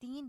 3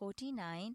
49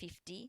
50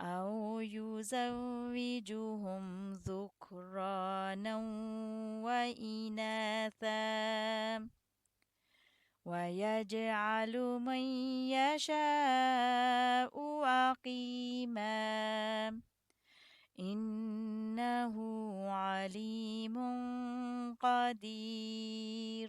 أو يزوجهم ذكرانا وإناثا ويجعل من يشاء عقيما إنه عليم قدير।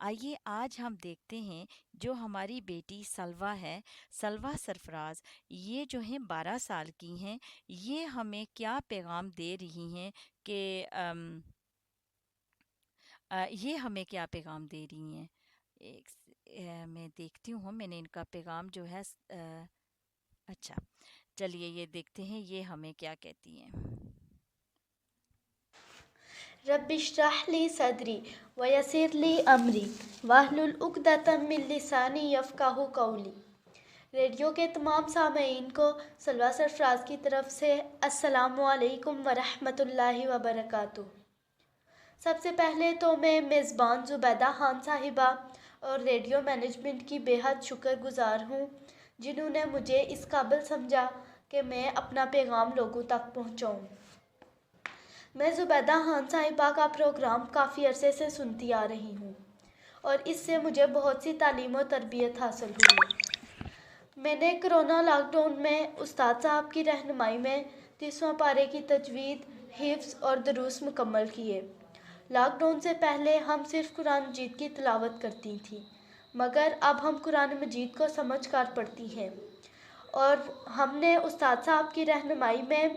آئیے آج ہم دیکھتے ہیں جو ہماری بیٹی سلویٰ ہے، سلویٰ سرفراز، یہ جو ہیں 12 سال کی ہیں، یہ ہمیں کیا پیغام دے رہی ہیں کہ یہ ہمیں کیا پیغام دے رہی ہیں۔ میں دیکھتی ہوں، میں نے ان کا پیغام جو ہے اچھا چلیے یہ دیکھتے ہیں یہ ہمیں کیا کہتی ہیں۔ رب اشرح لی صدری ویسر لی امری واحلل عقدۃ من لسانی یفقہوا قولی۔ ریڈیو کے تمام سامعین کو سلویٰ سرفراز کی طرف سے السلام علیکم ورحمۃ اللہ وبرکاتہ۔ سب سے پہلے تو میں میزبان زبیدہ خان صاحبہ اور ریڈیو مینجمنٹ کی بے حد شکر گزار ہوں، جنہوں نے مجھے اس قابل سمجھا کہ میں اپنا پیغام لوگوں تک پہنچاؤں۔ میں زبیدہ خان صاحبہ کا پروگرام کافی عرصے سے سنتی آ رہی ہوں اور اس سے مجھے بہت سی تعلیم و تربیت حاصل ہوئی۔ میں نے کرونا لاک ڈاؤن میں استاد صاحب کی رہنمائی میں 30واں پارے کی تجوید، حفظ اور دروس مکمل کیے۔ لاک ڈاؤن سے پہلے ہم صرف قرآن مجید کی تلاوت کرتی تھیں، مگر اب ہم قرآن مجید کو سمجھ کر پڑھتی ہیں، اور ہم نے استاد صاحب کی رہنمائی میں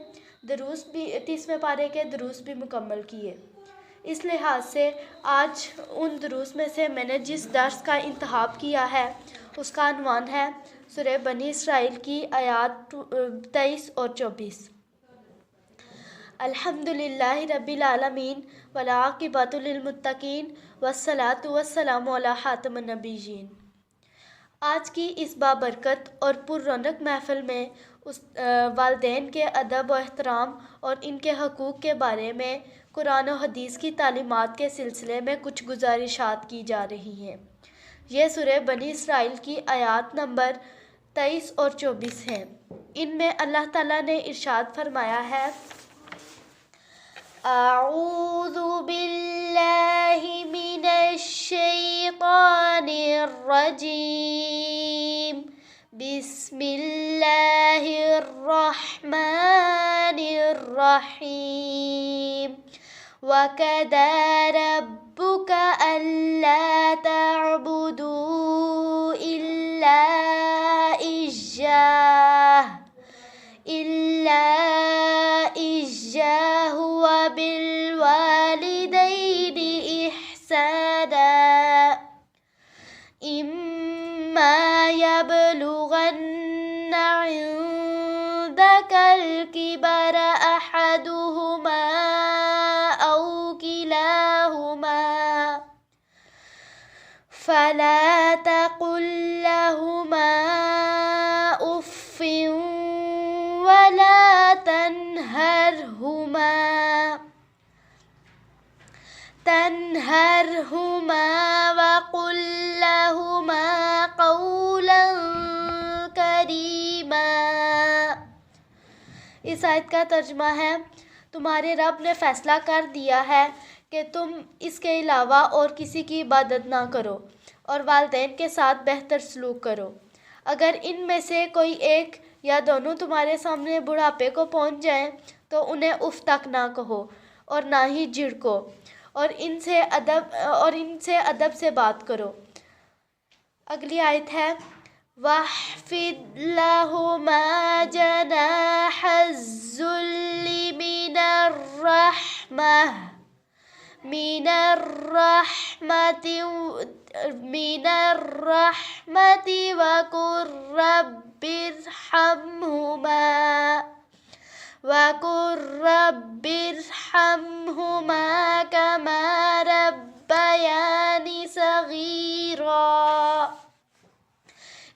دروس بھی 30ویں پارے کے دروس بھی مکمل کیے۔ اس لحاظ سے آج ان دروس میں سے میں نے جس درس کا انتخاب کیا ہے اس کا عنوان ہے سورہ بنی اسرائیل کی آیات 23 اور 24۔ الحمدللہ رب العالمین والعاقبۃ للمتقین والصلاۃ والسلام علی خاتم النبیین۔ آج کی اس بابرکت اور پر رونق محفل میں والدین کے ادب و احترام اور ان کے حقوق کے بارے میں قرآن و حدیث کی تعلیمات کے سلسلے میں کچھ گزارشات کی جا رہی ہیں۔ یہ سورہ بنی اسرائیل کی آیات نمبر 23 اور 24 ہیں۔ ان میں اللہ تعالیٰ نے ارشاد فرمایا ہے، اعوذ باللہ من الشیطان الرجیم، بسم اللہ الرحمن الرحیم، وَقَضَىٰ رَبُّكَ أَلَّا تَعْبُدُوا إِلَّا إِيَّاهُ وَبِالْوَالِدَيْنِ إِحْسَانًا، إِمَّا يَبْلُغَنَّ عِندَكَ الْكِبَرَ أَحَدُهُمَا أَوْ كِلَاهُمَا فَلَا تَقُل لَّهُمَا أُفٍّ وَلَا تنهرهما وقل لهما قولا کریما۔ اس آیت کا ترجمہ ہے، تمہارے رب نے فیصلہ کر دیا ہے کہ تم اس کے علاوہ اور کسی کی عبادت نہ کرو اور والدین کے ساتھ بہتر سلوک کرو۔ اگر ان میں سے کوئی ایک یا دونوں تمہارے سامنے بڑھاپے کو پہنچ جائیں تو انہیں اف تک نہ کہو اور نہ ہی جھڑکو، اور ان سے ادب سے بات کرو۔ اگلی آیت ہے، وَاخْفِضْ لَهُمَا جَنَاحَ الذُّلِّ مِنَ الرَّحْمَةِ وَقُل رَّبِّ ارْحَمْهُمَا كَمَا رَبَّيَانِي صَغِيرًا۔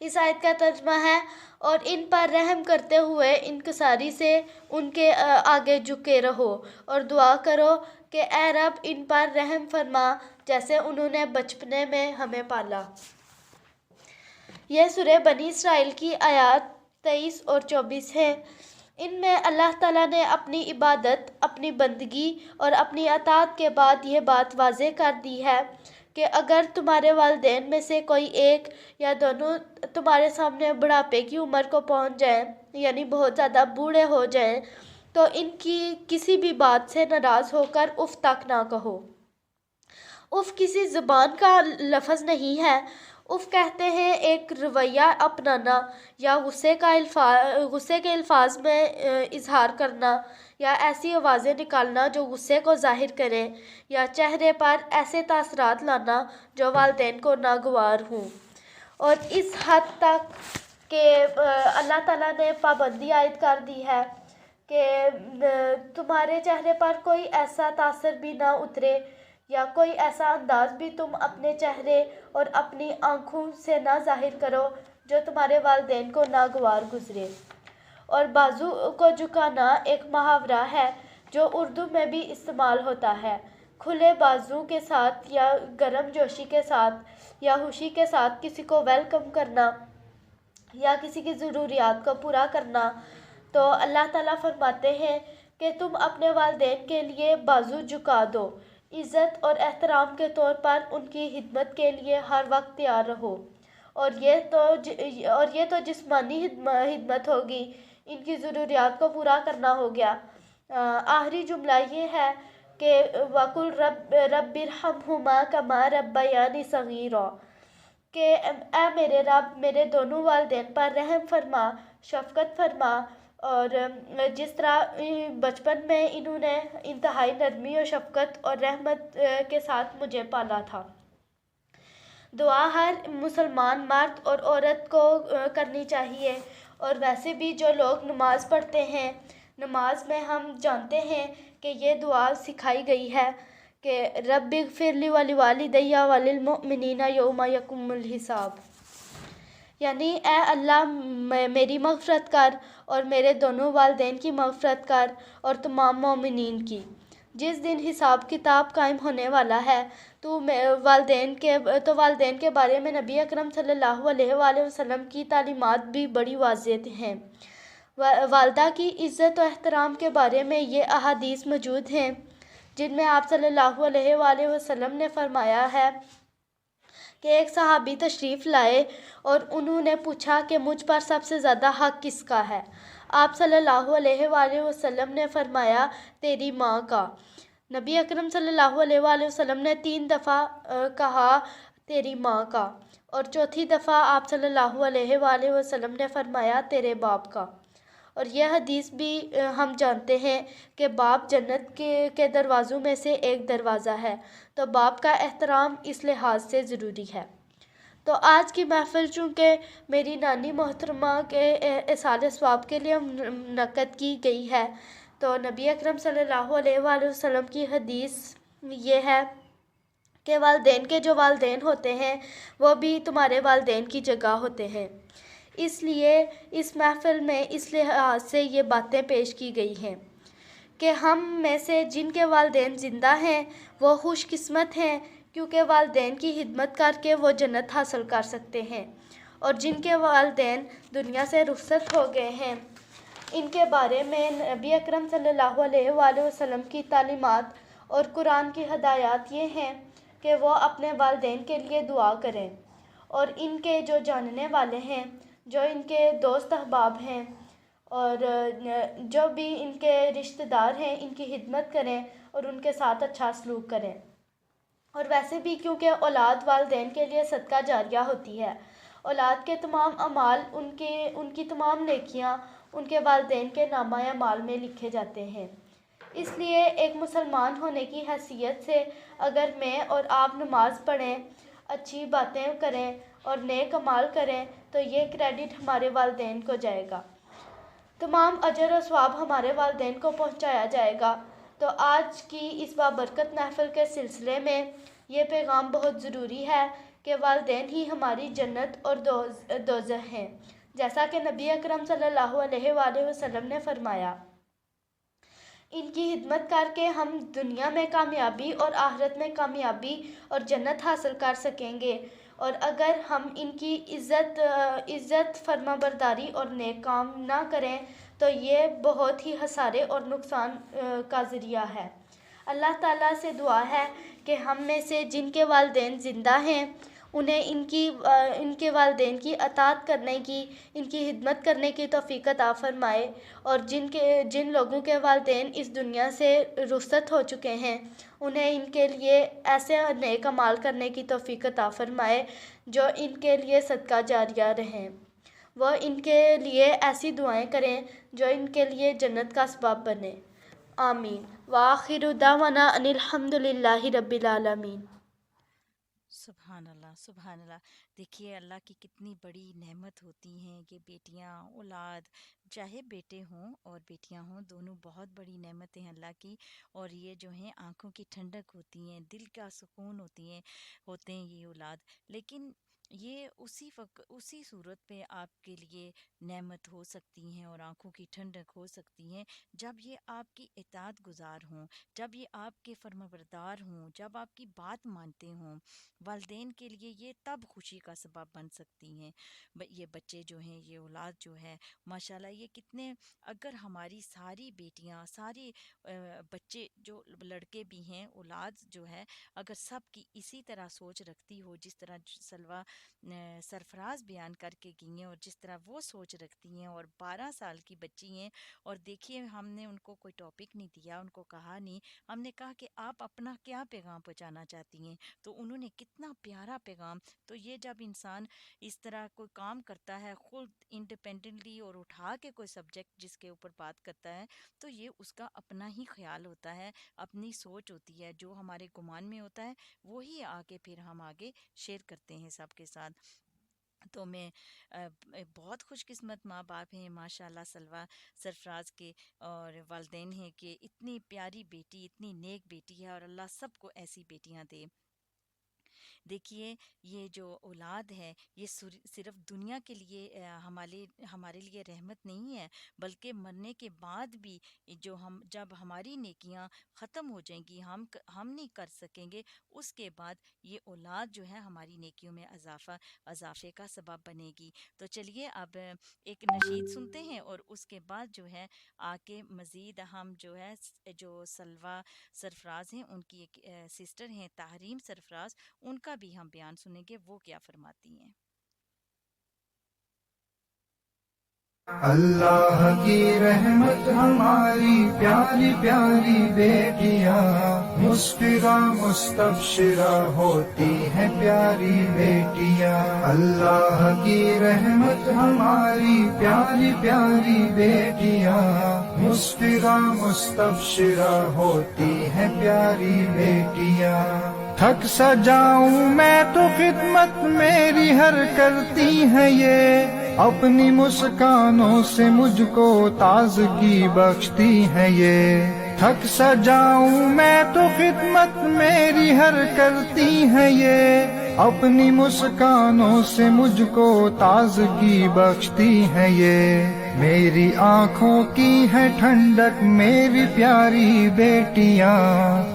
اس آیت کا ترجمہ ہے، اور ان پر رحم کرتے ہوئے انکساری سے ان کے آگے جھکے رہو اور دعا کرو کہ اے رب ان پر رحم فرما جیسے انہوں نے بچپنے میں ہمیں پالا۔ یہ سورہ بنی اسرائیل کی آیات 23 اور 24 ہیں۔ ان میں اللہ تعالیٰ نے اپنی عبادت، اپنی بندگی اور اپنی اطاعت کے بعد یہ بات واضح کر دی ہے کہ اگر تمہارے والدین میں سے کوئی ایک یا دونوں تمہارے سامنے بڑھاپے کی عمر کو پہنچ جائیں، یعنی بہت زیادہ بوڑھے ہو جائیں، تو ان کی کسی بھی بات سے ناراض ہو کر اف تک نہ کہو، اف کسی زبان کا لفظ نہیں ہے، اف کہتے ہیں ایک رویہ اپنانا یا غصے کے الفاظ میں اظہار کرنا، یا ایسی آوازیں نکالنا جو غصے کو ظاہر کریں، یا چہرے پر ایسے تاثرات لانا جو والدین کو ناگوار ہوں۔ اور اس حد تک کہ اللہ تعالیٰ نے پابندی عائد کر دی ہے کہ تمہارے چہرے پر کوئی ایسا تاثر بھی نہ اترے یا کوئی ایسا انداز بھی تم اپنے چہرے اور اپنی آنکھوں سے نہ ظاہر کرو جو تمہارے والدین کو ناگوار گزرے۔ اور بازو کو جھکانا ایک محاورہ ہے جو اردو میں بھی استعمال ہوتا ہے۔ کھلے بازو کے ساتھ یا گرم جوشی کے ساتھ یا خوشی کے ساتھ کسی کو ویلکم کرنا یا کسی کی ضروریات کو پورا کرنا۔ تو اللہ تعالیٰ فرماتے ہیں کہ تم اپنے والدین کے لیے بازو جھکا دو، عزت اور احترام کے طور پر ان کی خدمت کے لیے ہر وقت تیار رہو، اور یہ تو جسمانی خدمت ہوگی، ان کی ضروریات کو پورا کرنا ہو گیا۔ آخری جملہ یہ ہے کہ وَقُلْ رَبِّ ارْحَمْهُمَا كَمَا رَبَّيَانِي صَغِيرًا، کہ اے میرے رب میرے دونوں والدین پر رحم فرما، شفقت فرما، اور جس طرح بچپن میں انہوں نے انتہائی نرمی اور شفقت اور رحمت کے ساتھ مجھے پالا تھا۔ دعا ہر مسلمان مرد اور عورت کو کرنی چاہیے، اور ویسے بھی جو لوگ نماز پڑھتے ہیں، نماز میں ہم جانتے ہیں کہ یہ دعا سکھائی گئی ہے کہ رب اغفر لی ولوالدی وللمؤمنین یوم یقوم الحساب، یعنی اے اللہ میری مغفرت کر اور میرے دونوں والدین کی مغفرت کر اور تمام مومنین کی، جس دن حساب کتاب قائم ہونے والا ہے۔ تو والدین کے بارے میں نبی اکرم صلی اللہ علیہ وآلہ وسلم کی تعلیمات بھی بڑی واضح ہیں۔ والدہ کی عزت و احترام کے بارے میں یہ احادیث موجود ہیں جن میں آپ صلی اللہ علیہ وآلہ وسلم نے فرمایا ہے کہ ایک صحابی تشریف لائے اور انہوں نے پوچھا کہ مجھ پر سب سے زیادہ حق کس کا ہے؟ آپ صلی اللہ علیہ وآلہ وسلم نے فرمایا تیری ماں کا۔ نبی اکرم صلی اللہ علیہ وآلہ وسلم نے 3 دفعہ کہا تیری ماں کا، اور چوتھی دفعہ آپ صلی اللہ علیہ وآلہ وسلم نے فرمایا تیرے باپ کا۔ اور یہ حدیث بھی ہم جانتے ہیں کہ باپ جنت کے دروازوں میں سے ایک دروازہ ہے، تو باپ کا احترام اس لحاظ سے ضروری ہے۔ تو آج کی محفل چونکہ میری نانی محترمہ کے ایصال ثواب کے لیے منعقد کی گئی ہے، تو نبی اکرم صلی اللہ علیہ وآلہ وسلم کی حدیث یہ ہے کہ والدین کے جو والدین ہوتے ہیں وہ بھی تمہارے والدین کی جگہ ہوتے ہیں۔ اس لیے اس محفل میں اس لحاظ سے یہ باتیں پیش کی گئی ہیں کہ ہم میں سے جن کے والدین زندہ ہیں وہ خوش قسمت ہیں، کیونکہ والدین کی خدمت کر کے وہ جنت حاصل کر سکتے ہیں، اور جن کے والدین دنیا سے رخصت ہو گئے ہیں ان کے بارے میں نبی اکرم صلی اللہ علیہ وآلہ وسلم کی تعلیمات اور قرآن کی ہدایات یہ ہیں کہ وہ اپنے والدین کے لیے دعا کریں، اور ان کے جو جاننے والے ہیں، جو ان کے دوست احباب ہیں، اور جو بھی ان کے رشتہ دار ہیں ان کی خدمت کریں اور ان کے ساتھ اچھا سلوک کریں۔ اور ویسے بھی کیونکہ اولاد والدین کے لیے صدقہ جاریہ ہوتی ہے، اولاد کے تمام اعمال ان کی تمام نیکیاں ان کے والدین کے نامہ اعمال میں لکھے جاتے ہیں۔ اس لیے ایک مسلمان ہونے کی حیثیت سے اگر میں اور آپ نماز پڑھیں، اچھی باتیں کریں اور نیک اعمال کریں تو یہ کریڈٹ ہمارے والدین کو جائے گا، تمام اجر و ثواب ہمارے والدین کو پہنچایا جائے گا۔ تو آج کی اس بابرکت محفل کے سلسلے میں یہ پیغام بہت ضروری ہے کہ والدین ہی ہماری جنت اور دوزخ ہیں، جیسا کہ نبی اکرم صلی اللہ علیہ وآلہ وسلم نے فرمایا۔ ان کی خدمت کر کے ہم دنیا میں کامیابی اور آخرت میں کامیابی اور جنت حاصل کر سکیں گے، اور اگر ہم ان کی عزت فرما برداری اور نیک کام نہ کریں تو یہ بہت ہی خسارے اور نقصان کا ذریعہ ہے۔ اللہ تعالیٰ سے دعا ہے کہ ہم میں سے جن کے والدین زندہ ہیں انہیں ان کے والدین کی اطاعت کرنے کی، ان کی خدمت کرنے کی توفیق عطا فرمائے، اور جن لوگوں کے والدین اس دنیا سے رخصت ہو چکے ہیں انہیں ان کے لیے ایسے نیک اعمال کرنے کی توفیق عطا فرمائے جو ان کے لیے صدقہ جاریہ رہیں۔ وہ ان کے لیے ایسی دعائیں کریں جو ان کے لیے جنت کا اسباب بنے۔ آمین۔ وآخر دعوانا ان الحمد للہ رب العالمین۔ سبحان اللہ، سبحان اللہ۔ دیکھیے اللہ کی کتنی بڑی نعمت ہوتی ہیں یہ بیٹیاں، اولاد، چاہے بیٹے ہوں اور بیٹیاں ہوں، دونوں بہت بڑی نعمتیں ہیں اللہ کی، اور یہ جو ہیں آنکھوں کی ٹھنڈک ہوتی ہیں، دل کا سکون ہوتے ہیں یہ اولاد۔ لیکن یہ اسی صورت پہ آپ کے لیے نعمت ہو سکتی ہیں اور آنکھوں کی ٹھنڈک ہو سکتی ہیں جب یہ آپ کی اطاعت گزار ہوں، جب یہ آپ کے فرمانبردار ہوں، جب آپ کی بات مانتے ہوں۔ والدین کے لیے یہ تب خوشی کا سبب بن سکتی ہیں۔ یہ بچے جو ہیں، یہ اولاد جو ہے، ماشاءاللہ یہ کتنے، اگر ہماری ساری بیٹیاں، ساری بچے جو لڑکے بھی ہیں، اولاد جو ہے، اگر سب کی اسی طرح سوچ رکھتی ہو جس طرح سلوہ سرفراز بیان کر کے گئی ہیں اور جس طرح وہ سوچ رکھتی ہیں، اور 12 سال کی بچی ہیں، اور دیکھیے ہم نے ان کو کوئی ٹاپک نہیں دیا، ان کو کہا نہیں، ہم نے کہا کہ آپ اپنا کیا پیغام پہنچانا چاہتی ہیں، تو انہوں نے کتنا پیارا پیغام۔ تو یہ جب انسان اس طرح کوئی کام کرتا ہے خود انڈیپینڈنٹلی اور اٹھا کے کوئی سبجیکٹ جس کے اوپر بات کرتا ہے، تو یہ اس کا اپنا ہی خیال ہوتا ہے، اپنی سوچ ہوتی ہے، جو ہمارے گمان میں ہوتا ہے وہی آگے پھر ہم آگے شیئر کرتے ہیں سب کے ساتھ۔ تو میں بہت خوش قسمت ماں باپ ہیں ماشاءاللہ سلوہ سرفراز کے، اور والدین ہیں کہ اتنی پیاری بیٹی، اتنی نیک بیٹی ہے، اور اللہ سب کو ایسی بیٹیاں دے۔ دیکھیے یہ جو اولاد ہے یہ صرف دنیا کے لیے ہمارے لیے رحمت نہیں ہے، بلکہ مرنے کے بعد بھی جب ہماری نیکیاں ختم ہو جائیں گی، ہم نہیں کر سکیں گے، اس کے بعد یہ اولاد جو ہے ہماری نیکیوں میں اضافے کا سبب بنے گی۔ تو چلیے اب ایک نشید سنتے ہیں، اور اس کے بعد جو ہے آگے مزید ہم جو سلوہ سرفراز ہیں، ان کی ایک سسٹر ہیں تحریم سرفراز، ان کا بھی ہم بیان سنیں گے وہ کیا فرماتی ہیں۔ اللہ کی رحمت ہماری پیاری پیاری بیٹیاں، مسفرہ مستبشرہ ہوتی ہیں پیاری بیٹیاں۔ اللہ کی رحمت ہماری پیاری پیاری بیٹیاں، مسفرہ مستبشرہ ہوتی ہیں پیاری بیٹیاں۔ تھک سا جاؤں میں تو خدمت میری ہر کرتی ہے یہ، اپنی مسکانوں سے مجھ کو تازگی بخشتی ہے یہ۔ تھک سا جاؤں میں تو خدمت میری ہر کرتی ہے یہ، اپنی مسکانوں سے مجھ کو تازگی بخشتی ہے یہ۔ میری آنکھوں کی ہے ٹھنڈک میری پیاری بیٹیاں،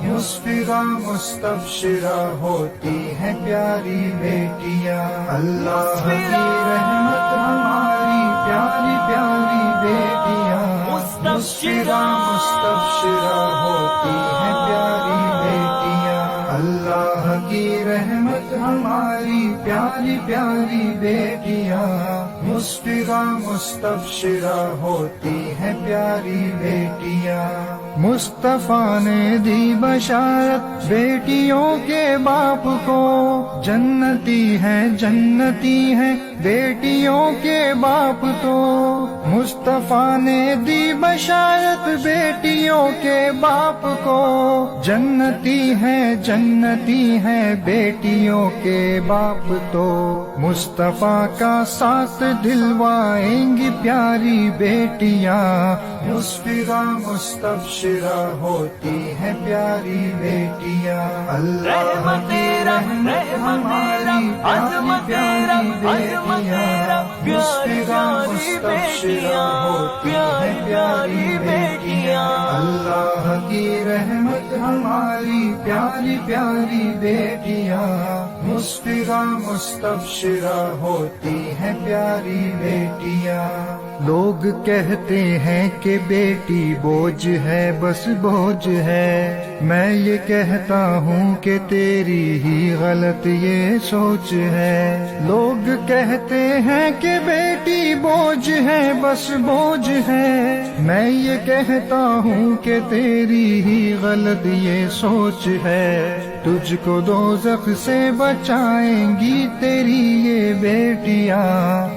مسفرہ مستبشرہ ہوتی ہیں پیاری بیٹیاں۔ اللہ کی رحمت ہماری پیاری پیاری بیٹیاں، مسفرہ مستبشرہ ہوتی ہیں پیاری بیٹیاں۔ اللہ کی رحمت ہماری پیاری پیاری بیٹیاں، مسفرہ مستبشرہ ہوتی ہیں پیاری بیٹیاں۔ مصطفیٰ نے دی بشارت بیٹیوں کے باپ کو، جنتی ہیں جنتی ہیں بیٹیوں کے باپ تو۔ مصطفیٰ نے دی بشارت بیٹیوں کے باپ کو، جنتی ہیں جنتی ہیں بیٹیوں کے باپ تو۔ مصطفیٰ کا ساتھ دلوائیں گی پیاری بیٹیاں، مسفرہ مستبشرہ ہوتی ہیں پیاری بیٹیاں۔ اللہ کی رحمت ہماری پیاری پیاری بیٹیاں، مسفرہ مستبشرہ ہوتی ہیں پیاری بیٹیاں۔ اللہ کی رحمت ہماری پیاری پیاری بیٹیاں، مسفرہ مستبشرہ ہوتی ہیں پیاری بیٹیاں۔ لوگ کہتے ہیں کہ بیٹی بوجھ ہے، بس بوجھ ہے، میں یہ کہتا ہوں کہ تیری ہی غلط یہ سوچ ہے۔ لوگ کہتے ہیں کہ بیٹی بوجھ ہے، بس بوجھ ہے، میں یہ کہتا ہوں کہ تیری ہی غلط یہ سوچ ہے۔ تجھ کو دوزخ سے بچائیں گی تیری یہ بیٹیاں،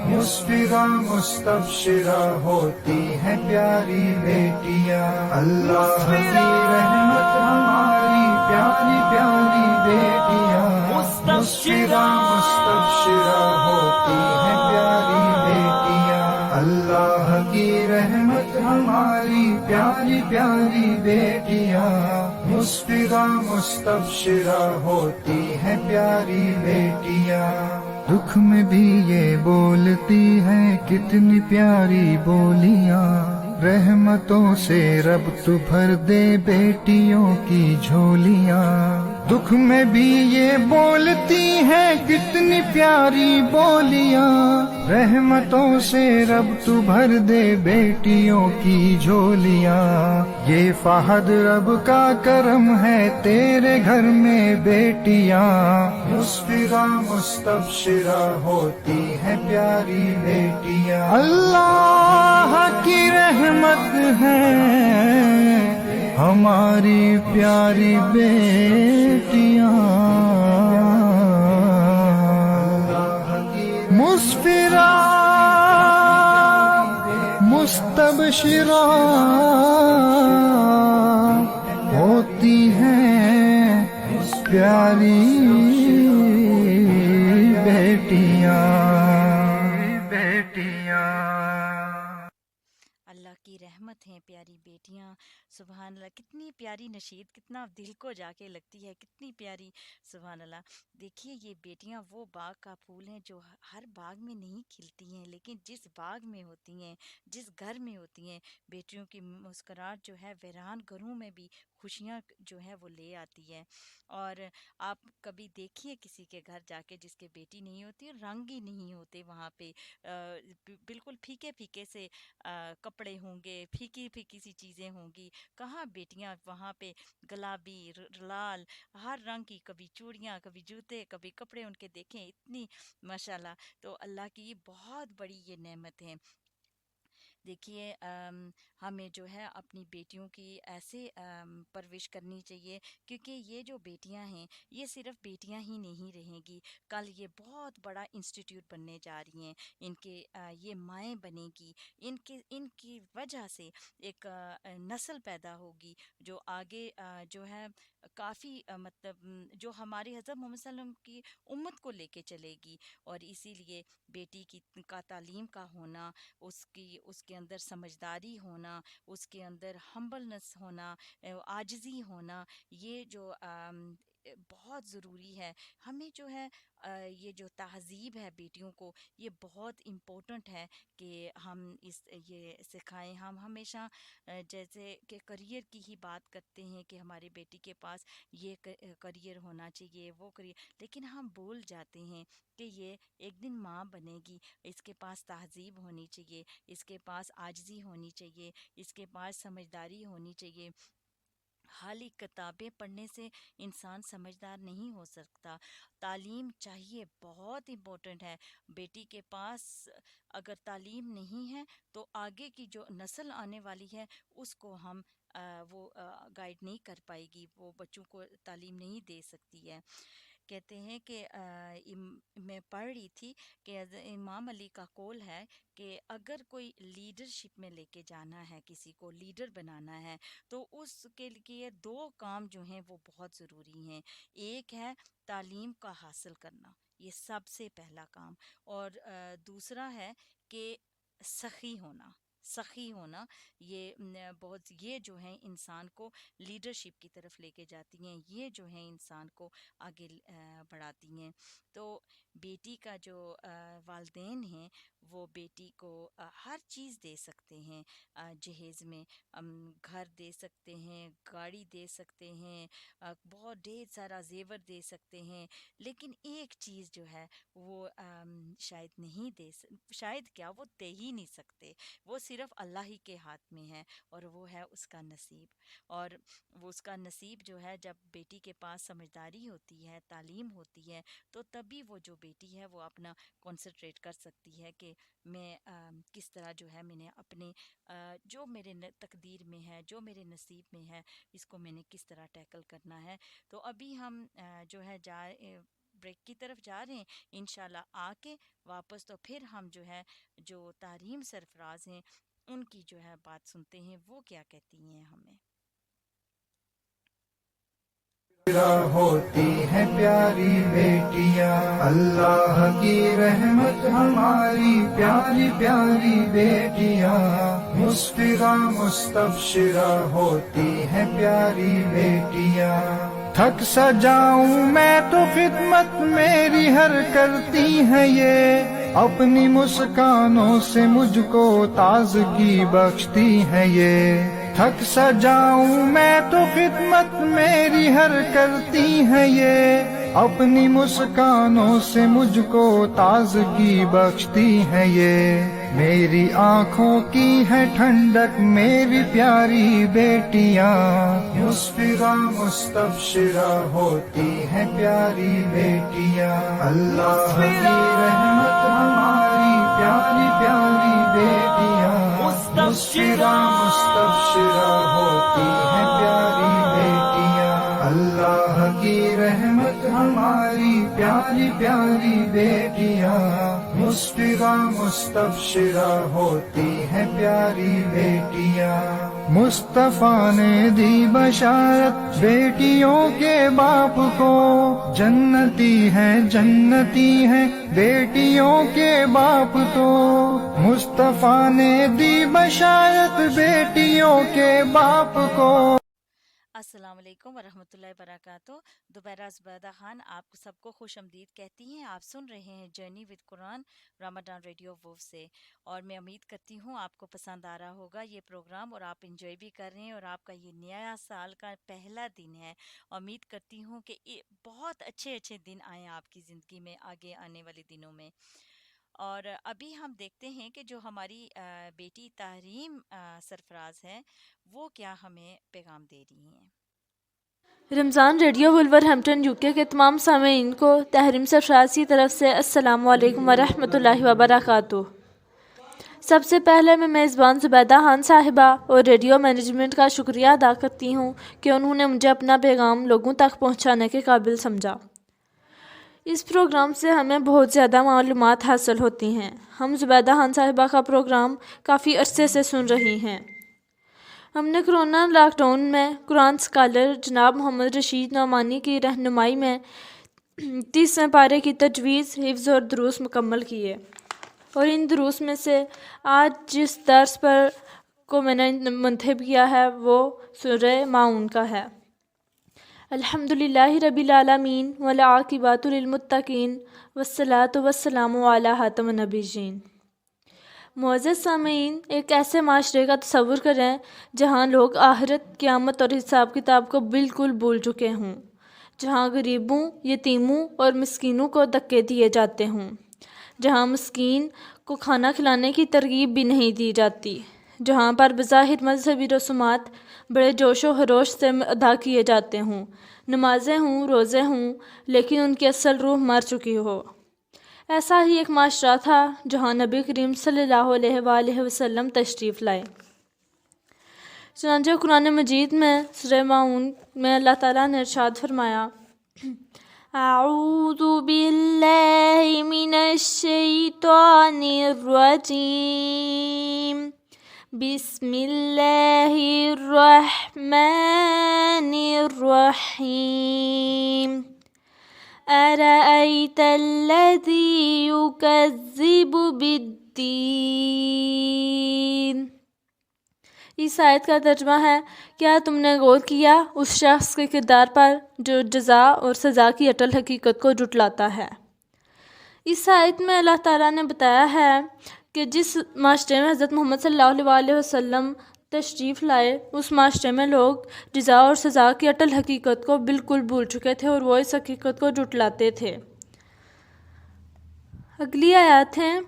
مسفرہ مستبشرہ ہوتی ہیں پیاری بیٹیاں۔ اللہ کی رحمت ہماری پیاری پیاری بیٹیاں، مسفرہ مستبشرہ ہوتی ہیں پیاری بیٹیاں۔ اللہ کی رحمت ہماری پیاری پیاری بیٹیاں، مسفرہ مستبشرہ ہوتی ہیں پیاری بیٹیاں۔ دکھ میں بھی یہ بولتی ہیں کتنی پیاری بولیاں، رحمتوں سے رب تو بھر دے بیٹیوں کی جھولیاں۔ دکھ میں بھی یہ بولتی ہیں کتنی پیاری بولیاں، رحمتوں سے رب تو بھر دے بیٹیوں کی جھولیاں۔ یہ فہد رب کا کرم ہے تیرے گھر میں بیٹیاں، مسفرہ مستبشرہ ہوتی ہیں پیاری بیٹیاں۔ اللہ کی رحمت ہے ہماری پیاری بیٹیاں، مسفرہ مستبشرہ ہوتی ہیں پیاری بیٹیاں۔ اللہ کی رحمت ہیں پیاری بیٹیاں۔ سبحان اللہ، کتنی پیاری نشید، کتنا دل کو جا کے لگتی ہے، کتنی پیاری۔ سبحان اللہ، دیکھیے یہ بیٹیاں وہ باغ کا پھول ہیں جو ہر باغ میں نہیں کھلتی ہیں، لیکن جس باغ میں ہوتی ہیں، جس گھر میں ہوتی ہیں، بیٹیوں کی مسکراہٹ جو ہے ویران گھروں میں بھی خوشیاں جو ہے وہ لے آتی ہے۔ اور آپ کبھی دیکھیے کسی کے گھر جا کے جس کے بیٹی نہیں ہوتی، رنگ ہی نہیں ہوتے وہاں پہ، بالکل پھیکے پھیکے سے کپڑے ہوں گے، پھیکی پھیکی سی چیزیں ہوں گی، کہاں بیٹیاں وہاں پہ گلابی لال ہر رنگ کی، کبھی چوڑیاں، کبھی جوتے، کبھی کپڑے ان کے دیکھیں، اتنی ماشاءاللہ۔ تو اللہ کی بہت بڑی یہ نعمت ہے۔ دیکھیے ہمیں جو ہے اپنی بیٹیوں کی ایسے پرورش کرنی چاہیے، کیونکہ یہ جو بیٹیاں ہیں یہ صرف بیٹیاں ہی نہیں رہیں گی، کل یہ بہت بڑا انسٹیٹیوٹ بننے جا رہی ہیں، ان کے یہ مائیں بنے گی، ان کی وجہ سے ایک نسل پیدا ہوگی جو آگے جو ہے کافی مطلب جو ہماری حضرت محمد صلی اللہ علیہ وسلم کی امت کو لے کے چلے گی۔ اور اسی لیے بیٹی کا تعلیم کا ہونا، اس کے اندر سمجھداری ہونا، اس کے اندر ہمبلنس ہونا، عاجزی ہونا، یہ جو بہت ضروری ہے۔ ہمیں جو ہے یہ جو تہذیب ہے بیٹیوں کو، یہ بہت امپورٹنٹ ہے کہ ہم یہ سکھائیں۔ ہم ہمیشہ جیسے کہ کریئر کی ہی بات کرتے ہیں کہ ہماری بیٹی کے پاس یہ کریئر ہونا چاہیے، وہ کریئر، لیکن ہم بھول جاتے ہیں کہ یہ ایک دن ماں بنے گی، اس کے پاس تہذیب ہونی چاہیے، اس کے پاس عاجزی ہونی چاہیے، اس کے پاس سمجھداری ہونی چاہیے۔ خالی کتابیں پڑھنے سے انسان سمجھدار نہیں ہو سکتا، تعلیم چاہیے، بہت امپورٹنٹ ہے۔ بیٹی کے پاس اگر تعلیم نہیں ہے تو آگے کی جو نسل آنے والی ہے اس کو ہم وہ گائیڈ نہیں کر پائے گی، وہ بچوں کو تعلیم نہیں دے سکتی ہے۔ کہتے ہیں کہ میں پڑھ رہی تھی کہ امام علی کا قول ہے کہ اگر کوئی لیڈرشپ میں لے کے جانا ہے، کسی کو لیڈر بنانا ہے، تو اس کے لیے دو کام جو ہیں وہ بہت ضروری ہیں۔ ایک ہے تعلیم کا حاصل کرنا، یہ سب سے پہلا کام، اور دوسرا ہے کہ سخی ہونا، سخی ہونا، یہ بہت، یہ جو ہیں انسان کو لیڈرشپ کی طرف لے کے جاتی ہیں، یہ جو ہیں انسان کو آگے بڑھاتی ہیں۔ تو بیٹی کا جو والدین ہیں وہ بیٹی کو ہر چیز دے سکتے ہیں، جہیز میں گھر دے سکتے ہیں، گاڑی دے سکتے ہیں، بہت ڈھیر سارا زیور دے سکتے ہیں، لیکن ایک چیز جو ہے وہ شاید نہیں شاید کیا وہ دے ہی نہیں سکتے، وہ صرف اللہ ہی کے ہاتھ میں ہے، اور وہ ہے اس کا نصیب۔ اور وہ اس کا نصیب جو ہے، جب بیٹی کے پاس سمجھداری ہوتی ہے، تعلیم ہوتی ہے، تو تبھی وہ جو بیٹی ہے وہ اپنا کنسنٹریٹ کر سکتی ہے کہ میں کس طرح جو ہے میں نے اپنے جو میرے تقدیر میں ہے، جو میرے نصیب میں ہے، اس کو میں نے کس طرح ٹیکل کرنا ہے۔ تو ابھی ہم جو ہے بریک کی طرف جا رہے ہیں، انشاءاللہ آ کے واپس تو پھر ہم جو ہے جو تعلیم سرفراز ہیں ان کی جو ہے بات سنتے ہیں، وہ کیا کہتی ہیں ہمیں۔ ہوتی ہیں پیاری بیٹیاں، اللہ کی رحمت ہماری پیاری پیاری بیٹیاں، مسفرہ مستبشرہ ہوتی ہیں پیاری بیٹیاں۔ تھک سا جاؤں میں تو خدمت میری ہر کرتی ہیں یہ، اپنی مسکانوں سے مجھ کو تازگی بخشتی ہیں یہ۔ تھک سا جاؤں میں تو خدمت میری ہر کرتی ہیں یہ، اپنی مسکانوں سے مجھ کو تازگی بخشتی ہیں یہ۔ میری آنکھوں کی ہے ٹھنڈک میری پیاری بیٹیاں، مسفرہ مستبشرہ ہوتی ہیں پیاری بیٹیاں، اللہ کی رحمت ہماری پیاری پیاری بیٹیاں، مسفرہ مستبشرہ ہوتی ہیں پیاری بیٹیاں، اللہ کی رحمت ہماری پیاری پیاری بیٹیاں، مسفرہ مستبشرہ ہوتی ہیں پیاری بیٹیاں۔ مصطفیٰ نے دی بشارت بیٹیوں کے باپ کو، جنتی ہیں جنتی ہیں بیٹیوں کے باپ تو، مصطفیٰ نے دی بشارت بیٹیوں کے باپ کو۔ السلام علیکم ورحمۃ اللہ وبرکاتہ۔ دوبارہ زبیدہ خان آپ سب کو خوش آمدید کہتی ہیں۔ آپ سن رہے ہیں journey with Quran Ramadan radio ووف سے، اور میں امید کرتی ہوں آپ کو پسند آ رہا ہوگا یہ پروگرام، اور آپ انجوائے بھی کر رہے ہیں، اور آپ کا یہ نیا سال کا پہلا دن ہے۔ امید کرتی ہوں کہ بہت اچھے اچھے دن آئیں آپ کی زندگی میں آگے آنے والے دنوں میں۔ اور ابھی ہم دیکھتے ہیں کہ جو ہماری بیٹی تحریم سرفراز ہے وہ کیا ہمیں پیغام دے رہی ہیں۔ رمضان ریڈیو ولورہمپٹن یوکے کے تمام سامعین کو تحریم سرفراز کی طرف سے السلام علیکم ورحمۃ اللہ وبرکاتہ۔ سب سے پہلے میں میزبان زبیدہ خان صاحبہ اور ریڈیو مینجمنٹ کا شکریہ ادا کرتی ہوں کہ انہوں نے مجھے اپنا پیغام لوگوں تک پہنچانے کے قابل سمجھا۔ اس پروگرام سے ہمیں بہت زیادہ معلومات حاصل ہوتی ہیں۔ ہم زبیدہ خان صاحبہ کا پروگرام کافی عرصے سے سن رہی ہیں۔ ہم نے کرونا لاک ڈاؤن میں قرآن اسکالر جناب محمد رشید نعمانی کی رہنمائی میں 30ویں پارے کی تجویز، حفظ اور دروس مکمل کیے، اور ان دروس میں سے آج جس درس پر کو میں نے منتخب کیا ہے وہ سورہ ماعون کا ہے۔ الحمدللہ رب العالمین والعاقبۃ للمتقین والصلاۃ والسلام علی خاتم النبیین۔ معزز سامعین، ایک ایسے معاشرے کا تصور کریں جہاں لوگ آخرت، قیامت اور حساب کتاب کو بالکل بھول چکے ہوں، جہاں غریبوں، یتیموں اور مسکینوں کو دھکے دیے جاتے ہوں، جہاں مسکین کو کھانا کھلانے کی ترغیب بھی نہیں دی جاتی، جہاں پر بظاہر مذہبی رسومات بڑے جوش و خروش سے ادا کیے جاتے ہوں، نمازیں ہوں، روزے ہوں، لیکن ان کی اصل روح مر چکی ہو۔ ایسا ہی ایک معاشرہ تھا جہاں نبی کریم صلی اللہ علیہ وآلہ وسلم تشریف لائے۔ چنانچہ قرآن مجید میں سورہ ماعون میں اللہ تعالیٰ نے ارشاد فرمایا، اعوذ باللہ من الشیطان الرجیم، بسم اللہ الرحمن الرحیم، أرأيت الذي يكذب بالدين اس آیت کا ترجمہ ہے، کیا تم نے غور کیا اس شخص کے کردار پر جو جزا اور سزا کی اٹل حقیقت کو جھٹلاتا ہے؟ اس آیت میں اللہ تعالیٰ نے بتایا ہے کہ جس معاشرے میں حضرت محمد صلی اللہ علیہ وسلم تشریف لائے، اس معاشرے میں لوگ جزا اور سزا کی اٹل حقیقت کو بالکل بھول چکے تھے اور وہ اس حقیقت کو جھٹلاتے تھے۔ اگلی آیات ہیں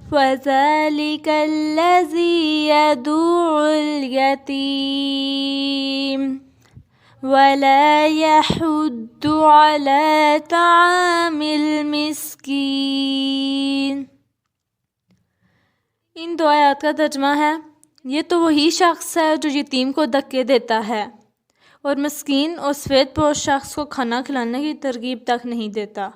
فَذَلِكَ الَّذِي يَدُعُّ الْيَتِيمَ وَلَا يَحُضُّ عَلَى طَعَامِ الْمِسْكِينِ۔ ان دو آیات کا ترجمہ ہے، یہ تو وہی شخص ہے جو یتیم کو دھکے دیتا ہے اور مسکین اور سفید پوش شخص کو کھانا کھلانے کی ترغیب تک نہیں دیتا۔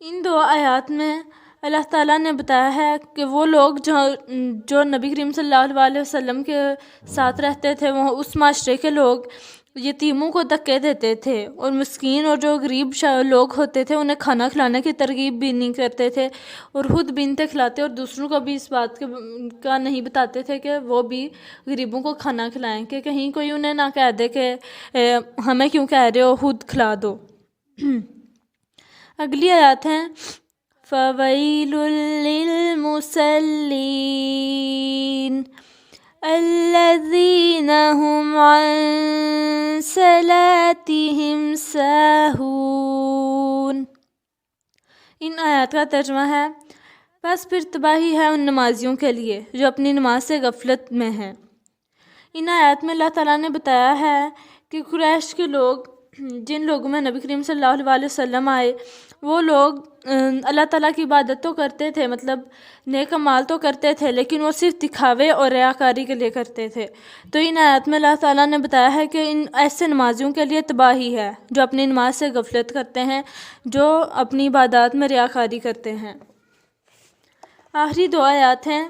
ان دو آیات میں اللہ تعالیٰ نے بتایا ہے کہ وہ لوگ جو نبی کریم صلی اللہ علیہ وسلم کے ساتھ رہتے تھے، وہ اس معاشرے کے لوگ یتیموں کو دھکے دیتے تھے اور مسکین اور جو غریب لوگ ہوتے تھے انہیں کھانا کھلانے کی ترغیب بھی نہیں کرتے تھے اور خود بھی نہیں کھلاتے اور دوسروں کو بھی اس بات کا نہیں بتاتے تھے کہ وہ بھی غریبوں کو کھانا کھلائیں، کہ کہیں کوئی انہیں نہ کہہ دے کہ ہمیں کیوں کہہ رہے ہو، خود کھلا دو۔ اگلی آیات ہیں فَوَيْلٌ لِّلْمُصَلِّينَ الَّذِينَ هُمْ عَن صَلَاتِهِمْ سَاهُونَ۔ ان آیات کا ترجمہ ہے، بس پھر تباہی ہے ان نمازیوں کے لیے جو اپنی نماز سے غفلت میں ہیں۔ ان آیات میں اللہ تعالیٰ نے بتایا ہے کہ قریش کے لوگ، جن لوگوں میں نبی کریم صلی اللہ علیہ وسلم آئے، وہ لوگ اللہ تعالیٰ کی عبادت تو کرتے تھے، مطلب نیک اعمال تو کرتے تھے، لیکن وہ صرف دکھاوے اور ریاکاری کے لیے کرتے تھے۔ تو ان آیات میں اللہ تعالیٰ نے بتایا ہے کہ ان ایسے نمازیوں کے لیے تباہی ہے جو اپنی نماز سے غفلت کرتے ہیں، جو اپنی عبادات میں ریاکاری کرتے ہیں۔ آخری دو آیات ہیں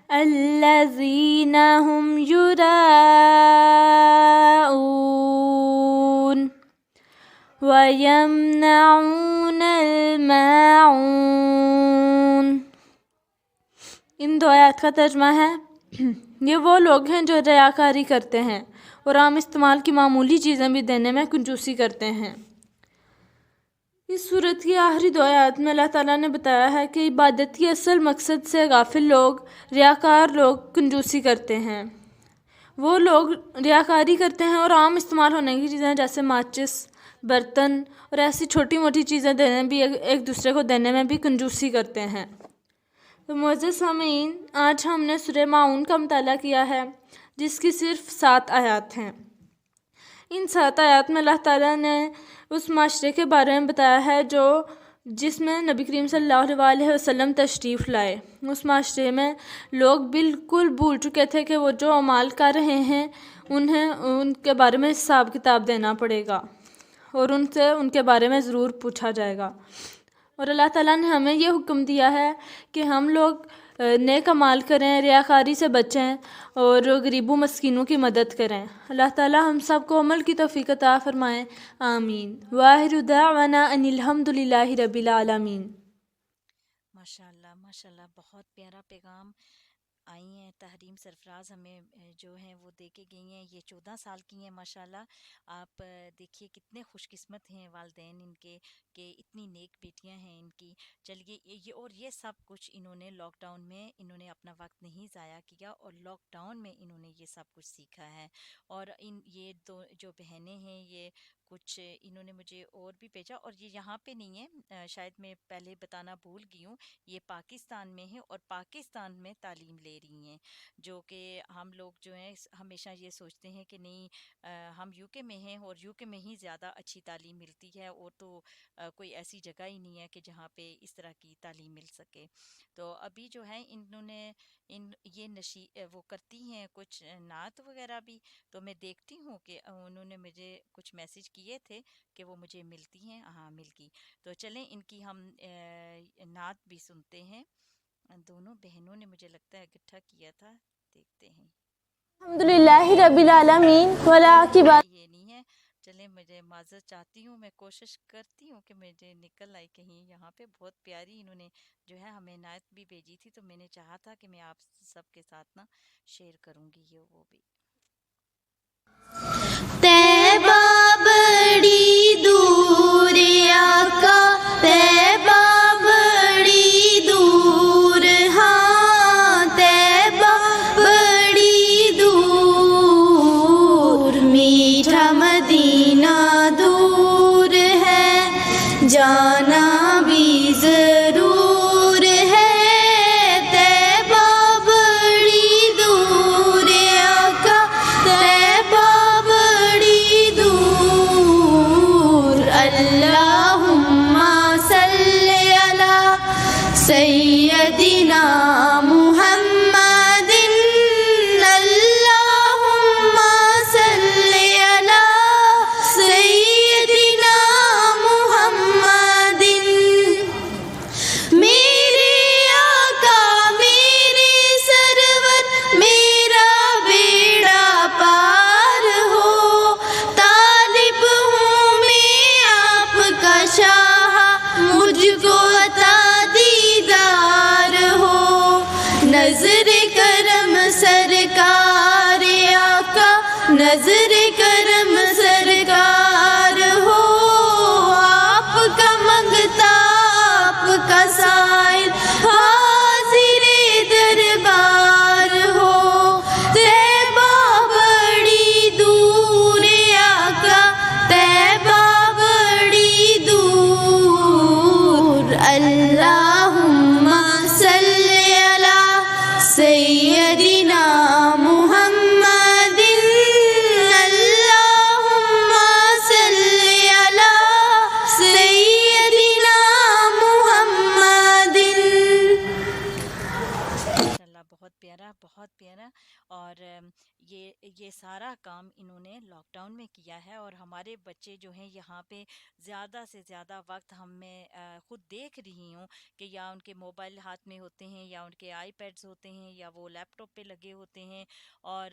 الَّذِينَ هُمْ يُرَاءُونَ وَيَمْنَعُونَ الْمَاعُونَ۔ ان دو آیات کا ترجمہ ہے، یہ وہ لوگ ہیں جو ریاکاری کرتے ہیں اور عام استعمال کی معمولی چیزیں بھی دینے میں کنجوسی کرتے ہیں۔ اس صورت کی آخری دو آیات میں اللہ تعالیٰ نے بتایا ہے کہ عبادت کی اصل مقصد سے غافل لوگ، ریاکار لوگ کنجوسی کرتے ہیں۔ وہ لوگ ریاکاری کرتے ہیں اور عام استعمال ہونے کی چیزیں جیسے ماچس، برتن اور ایسی چھوٹی موٹی چیزیں دینے بھی ایک دوسرے کو دینے میں بھی کنجوسی کرتے ہیں۔ تو معزز سامعین، آج ہم نے سورہ ماعون کا مطالعہ کیا ہے جس کی صرف 7 آیات ہیں۔ ان 7 آیات میں اللہ تعالیٰ نے اس معاشرے کے بارے میں بتایا ہے جس میں نبی کریم صلی اللہ علیہ وسلم تشریف لائے۔ اس معاشرے میں لوگ بالکل بھول چکے تھے کہ وہ جو اعمال کر رہے ہیں انہیں ان کے بارے میں حساب کتاب دینا پڑے گا اور ان سے ان کے بارے میں ضرور پوچھا جائے گا۔ اور اللہ تعالیٰ نے ہمیں یہ حکم دیا ہے کہ ہم لوگ نیک اعمال کریں، ریاکاری سے بچیں اور غریبوں مسکینوں کی مدد کریں۔ اللہ تعالیٰ ہم سب کو عمل کی توفیق عطا فرمائیں، آمین۔ وآخر دعوانا ان الحمد للہ رب العالمین۔ ماشاءاللہ ماشاءاللہ، بہت پیارا پیغام آئی ہیں تحریم سرفراز ہمیں جو ہیں وہ دے کے گئی ہیں۔ یہ 14 سال کی ہیں ماشاءاللہ۔ آپ دیکھیے کتنے خوش قسمت ہیں والدین ان کے کہ اتنی نیک بیٹیاں ہیں ان کی۔ چلیے یہ سب کچھ انہوں نے لاک ڈاؤن میں انہوں نے اپنا وقت نہیں ضائع کیا اور لاک ڈاؤن میں انہوں نے یہ سب کچھ سیکھا ہے۔ اور یہ دو جو بہنیں ہیں، یہ کچھ انہوں نے مجھے اور بھی بھیجا، اور یہ یہاں پہ نہیں ہے، شاید میں پہلے بتانا بھول گئی ہوں، یہ پاکستان میں ہے اور پاکستان میں تعلیم لے رہی ہیں، جو کہ ہم لوگ جو ہیں ہمیشہ یہ سوچتے ہیں کہ نہیں ہم یو کے میں ہیں اور یو کے میں ہی زیادہ اچھی تعلیم ملتی ہے، اور تو کوئی ایسی جگہ ہی نہیں ہے کہ جہاں پہ اس طرح کی تعلیم مل سکے۔ تو ابھی جو ہے انہوں نے وہ کرتی ہیں کچھ نعت وغیرہ بھی، تو میں دیکھتی ہوں کہ انہوں نے مجھے کچھ میسج کیے تھے کہ وہ مجھے ملتی ہیں، ہاں مل گئی۔ تو چلیں ان کی ہم نعت بھی سنتے ہیں۔ دونوں بہنوں نے مجھے لگتا ہے اکٹھا کیا تھا، دیکھتے ہیں۔ الحمدللہ رب العالمین والعاقبۃ۔ یہ نہیں ہے، چلیں مجھے معذرت چاہتی ہوں. میں کوشش کرتی ہوں کہ مجھے نکل آئی کہیں. یہاں پہ بہت پیاری انہوں نے جو ہے ہمیں عنایت بھی بھیجی تھی، تو میں نے چاہا تھا کہ میں آپ سب کے ساتھ نا شیئر کروں گی یہ وہ بھی. طیبہ بڑی دور آقا، طیبہ بڑی دور، ہاں طیبہ بڑی دور، میٹھا مدینہ دور ہے، جانا بھی ضرور ہے. طیبہ بڑی دور آقا، طیبہ بڑی دور. اللہم صلی علی سیدنا محمد، اللہم صلی علی سیدنا محمد. میرے آقا میرے سرور میرا بیڑا پار ہو، طالب ہوں میں آپ کا شاہ، مجھ کو عطا دیدار ہو. نظر کرم سرکار آقا، نظر کرم سرکار ہو، آپ کا منگتا آپ کا سائل حاضر دربار ہو. طیبہ بڑی دور آقا، طیبہ بڑی دور. اللہم صلی علی سیدنا محمد، اللہم صلی علی سیدنا محمد. ماشاءاللہ بہت پیارا بہت پیارا. اور یہ سارا کام انہوں نے لاک ڈاؤن میں کیا ہے، اور ہمارے بچے جو ہیں یہاں پہ زیادہ سے زیادہ وقت میں خود دیکھ رہی ہوں کہ یا ان کے موبائل ہاتھ میں ہوتے ہیں، یا ان کے آئی پیڈز ہوتے ہیں، یا وہ لیپ ٹاپ پہ لگے ہوتے ہیں، اور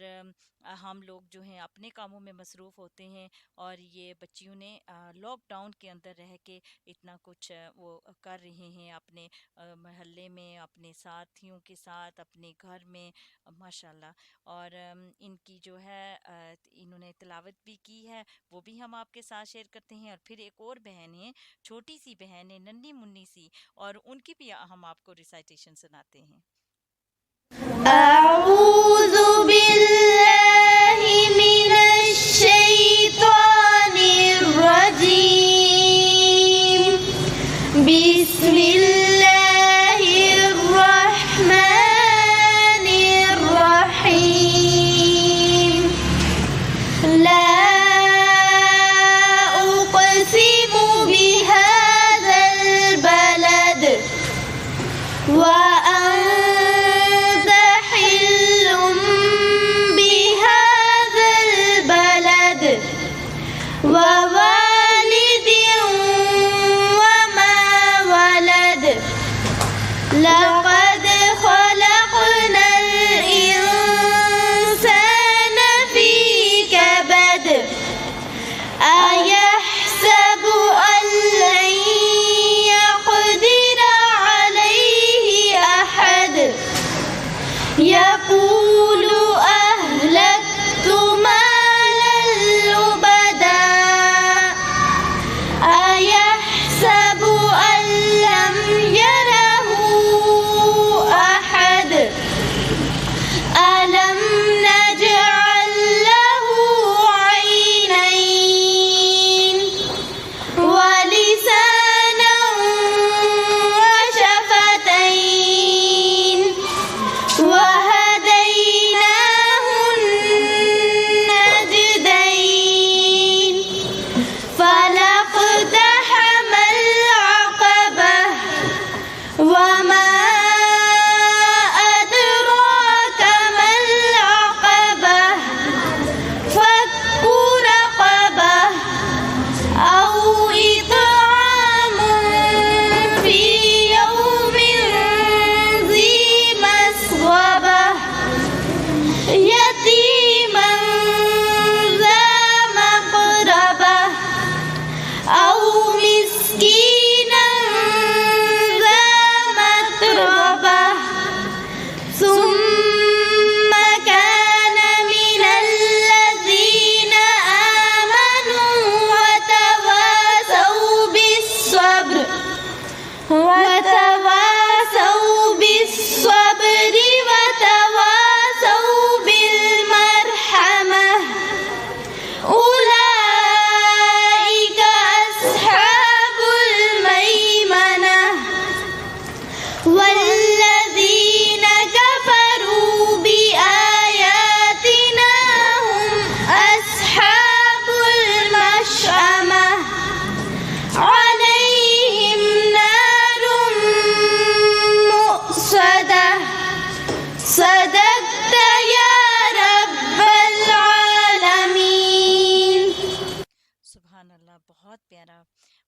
ہم لوگ جو ہیں اپنے کاموں میں مصروف ہوتے ہیں. اور یہ بچیوں نے لاک ڈاؤن کے اندر رہ کے اتنا کچھ وہ کر رہے ہیں اپنے محلے میں، اپنے ساتھیوں کے ساتھ، اپنے گھر میں. ماشاءاللہ. اور ان کی جو ہے انہوں نے تلاوت بھی کی ہے، وہ بھی ہم آپ کے ساتھ شیئر کرتے ہیں. اور پھر ایک اور بہن ہے، چھوٹی سی بہن ہے، ننھی منی سی، اور ان کی بھی ہم آپ کو ریسائٹیشن سناتے ہیں. اعوذ باللہ من الشیطان الرجیم، بسم اللہ الرحمن الرحیم. لا اقسم بهذا البلد وأنت حل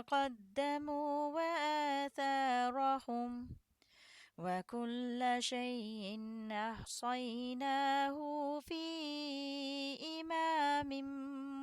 قدموا وآثارهم وكل شيء أحصيناه في إمام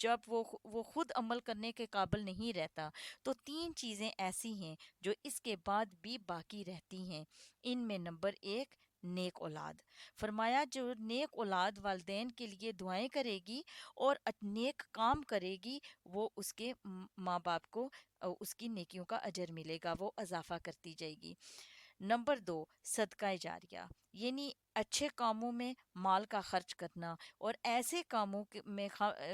جب وہ خود عمل کرنے کے قابل نہیں رہتا، تو 3 چیزیں ایسی ہیں جو اس کے بعد بھی باقی رہتی ہیں۔ ان میں نمبر 1 نیک اولاد۔ فرمایا جو نیک اولاد والدین کے لیے دعائیں کرے گی اور نیک کام کرے گی، وہ اس کے ماں باپ کو اس کی نیکیوں کا اجر ملے گا، وہ اضافہ کرتی جائے گی۔ نمبر 2 صدقہ جاریہ، یعنی اچھے کاموں میں مال کا خرچ کرنا، اور ایسے کاموں میں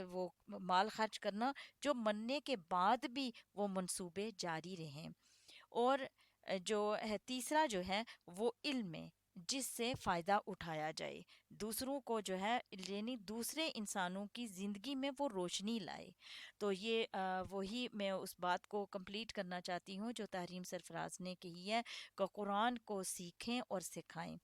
وہ مال خرچ کرنا جو مرنے کے بعد بھی وہ منصوبے جاری رہیں۔ اور جو ہے تیسرا جو ہے وہ علم ہے، جس سے فائدہ اٹھایا جائے، دوسروں کو جو ہے یعنی دوسرے انسانوں کی زندگی میں وہ روشنی لائے۔ تو یہ وہی میں اس بات کو کمپلیٹ کرنا چاہتی ہوں جو تحریم سرفراز نے کہی ہے کہ قرآن کو سیکھیں اور سکھائیں،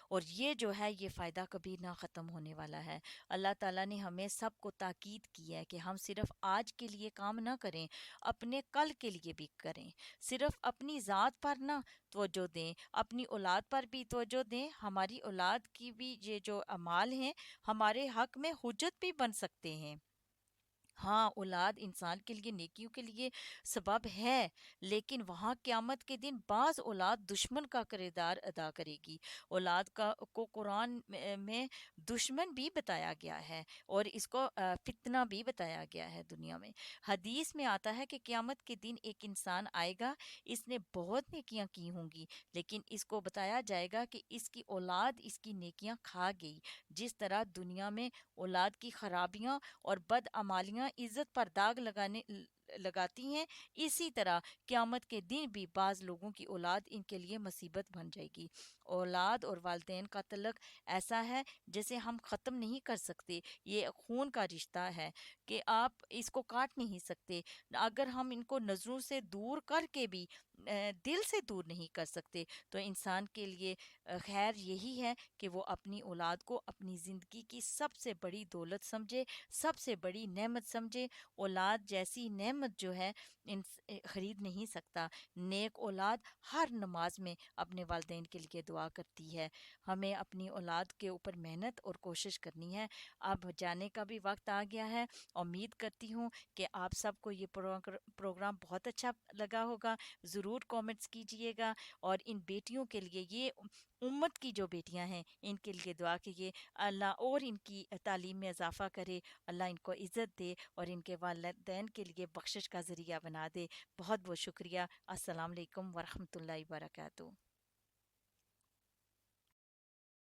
اور یہ جو ہے یہ فائدہ کبھی نہ ختم ہونے والا ہے۔ اللہ تعالیٰ نے ہمیں سب کو تاکید کی ہے کہ ہم صرف آج کے لیے کام نہ کریں، اپنے کل کے لیے بھی کریں، صرف اپنی ذات پر نہ توجہ دیں، اپنی اولاد پر بھی توجہ دیں۔ ہماری اولاد کی بھی یہ جو اعمال ہیں ہمارے حق میں حجت بھی بن سکتے ہیں۔ ہاں، اولاد انسان کے لیے نیکیوں کے لیے سبب ہے، لیکن وہاں قیامت کے دن بعض اولاد دشمن کا کردار ادا کرے گی۔ اولاد کو قرآن میں دشمن بھی بتایا گیا ہے، اور اس کو فتنہ بھی بتایا گیا ہے دنیا میں۔ حدیث میں آتا ہے کہ قیامت کے دن ایک انسان آئے گا، اس نے بہت نیکیاں کی ہوں گی، لیکن اس کو بتایا جائے گا کہ اس کی اولاد اس کی نیکیاں کھا گئی۔ جس طرح دنیا میں اولاد کی خرابیاں اور بدعمالیاں عزت پر داغ لگاتی ہیں، اسی طرح قیامت کے دن بھی بعض لوگوں کی اولاد ان کے لیے مصیبت بن جائے گی۔ اولاد اور والدین کا تعلق ایسا ہے جسے ہم ختم نہیں کر سکتے، یہ خون کا رشتہ ہے کہ آپ اس کو کاٹ نہیں سکتے۔ اگر ہم ان کو نظروں سے دور کر کے بھی دل سے دور نہیں کر سکتے، تو انسان کے لیے خیر یہی ہے کہ وہ اپنی اولاد کو اپنی زندگی کی سب سے بڑی دولت سمجھے، سب سے بڑی نعمت سمجھے۔ اولاد جیسی نعمت جو ہے خرید نہیں سکتا۔ نیک اولاد ہر نماز میں اپنے والدین کے لیے دعا کرتی ہے۔ ہمیں اپنی اولاد کے اوپر محنت اور کوشش کرنی ہے۔ اب جانے کا بھی وقت آ گیا ہے۔ امید کرتی ہوں کہ آپ سب کو یہ پروگرام بہت اچھا لگا ہوگا۔ ضرور کامنٹس کیجئے گا، اور ان بیٹیوں کے لیے، یہ امت کی جو بیٹیاں ہیں، ان کے لیے دعا کیجیے، اللہ اور ان کی تعلیم میں اضافہ کرے، اللہ ان کو عزت دے اور ان کے والدین کے لیے بخشش کا ذریعہ بنا دے۔ بہت بہت شکریہ۔ السلام علیکم ورحمۃ اللہ وبرکاتہ۔